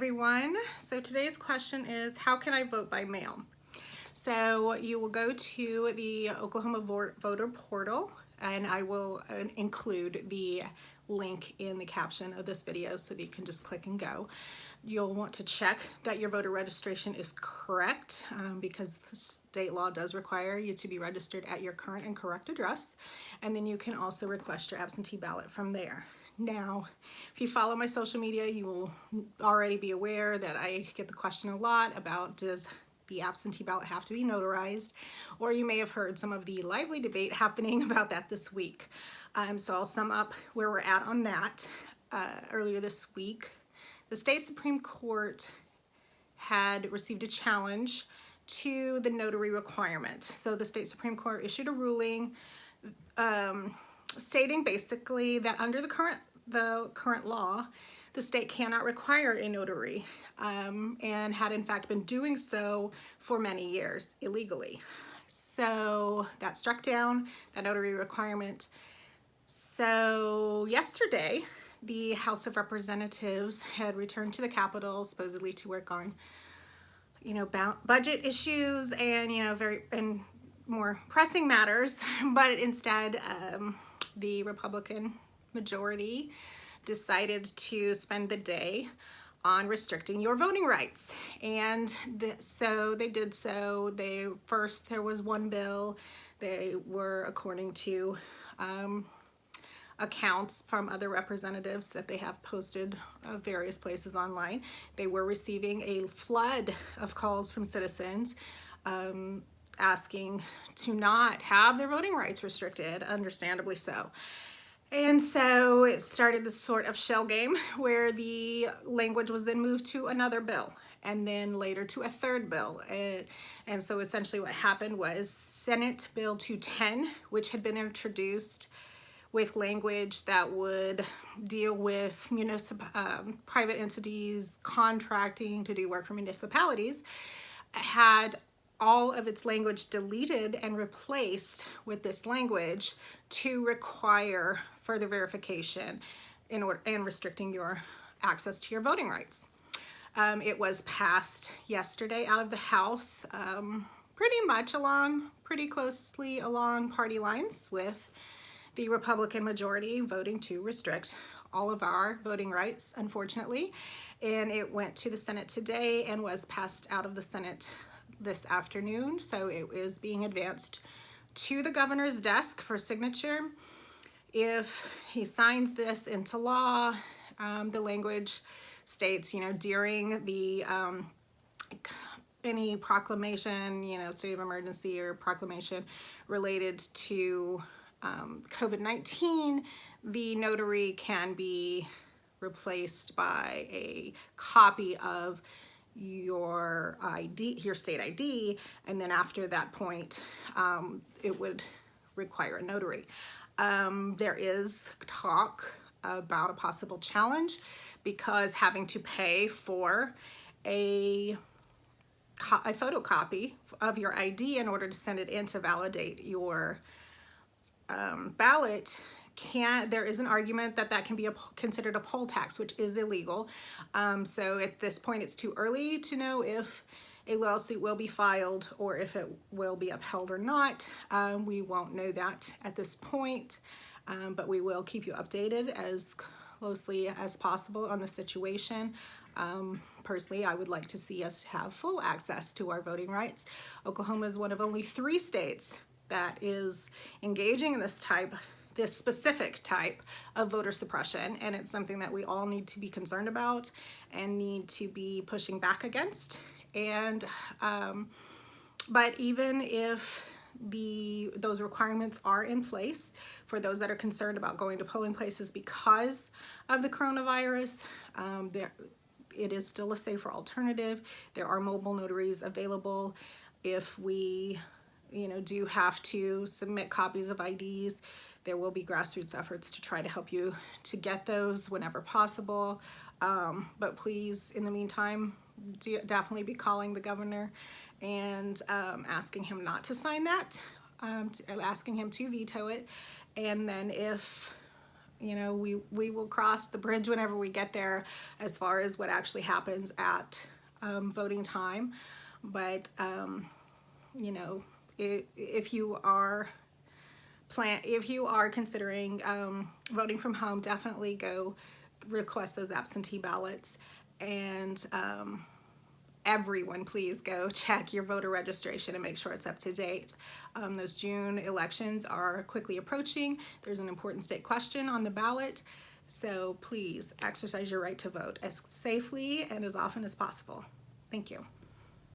everyone. So today's question is, how can I vote by mail? So you will go to the Oklahoma voter portal, and I will include the link in the caption of this video so that you can just click and go. You'll want to check that your voter registration is correct because the state law does require you to be registered at your current and correct address. And then you can also request your absentee ballot from there. Now, if you follow my social media, you will already be aware that I get the question a lot about, does the absentee ballot have to be notarized? Or you may have heard some of the lively debate happening about that this week. So I'll sum up where we're at on that. Earlier this week, the state Supreme Court had received a challenge to the notary requirement. So the state Supreme Court issued a ruling stating basically that under the current law, the state cannot require a notary and had in fact been doing so for many years illegally. So that struck down that notary requirement. So yesterday, the House of Representatives had returned to the Capitol supposedly to work on, budget issues and, very more pressing matters, but instead the Republican majority decided to spend the day on restricting your voting rights. And so they did so. There was one bill. They were, according to accounts from other representatives that they have posted various places online, they were receiving a flood of calls from citizens asking to not have their voting rights restricted, understandably so. And so it started this sort of shell game where the language was then moved to another bill and then later to a third bill. And so essentially what happened was Senate Bill 210, which had been introduced with language that would deal with private entities contracting to do work for municipalities, had all of its language deleted and replaced with this language to require further verification and restricting your access to your voting rights. It was passed yesterday out of the House, pretty closely along party lines, with the Republican majority voting to restrict all of our voting rights, unfortunately. And it went to the Senate today and was passed out of the Senate this afternoon. So it is being advanced to the governor's desk for signature. If he signs this into law, the language states, during the any proclamation, state of emergency or proclamation related to COVID-19, the notary can be replaced by a copy of your ID, your state ID, and then after that point, it would require a notary. There is talk about a possible challenge because having to pay for a photocopy of your ID in order to send it in to validate your ballot, there is an argument that can be considered a poll tax, which is illegal. So at this point, it's too early to know if a lawsuit will be filed or if it will be upheld or not. We won't know that at this point, but we will keep you updated as closely as possible on the situation. Personally, I would like to see us have full access to our voting rights. Oklahoma is one of only 3 states that is engaging in this specific type of voter suppression, and it's something that we all need to be concerned about and need to be pushing back against. And but even if those requirements are in place for those that are concerned about going to polling places because of the coronavirus, it is still a safer alternative. There are mobile notaries available. If we do have to submit copies of IDs, there will be grassroots efforts to try to help you to get those whenever possible. But please, in the meantime, definitely be calling the governor and asking him not to sign that, asking him to veto it. And then if you know, we will cross the bridge whenever we get there as far as what actually happens at voting time. But, you know, if you are considering voting from home, definitely go request those absentee ballots. And everyone, please go check your voter registration and make sure it's up to date. Those June elections are quickly approaching. There's an important state question on the ballot. So please exercise your right to vote as safely and as often as possible. Thank you.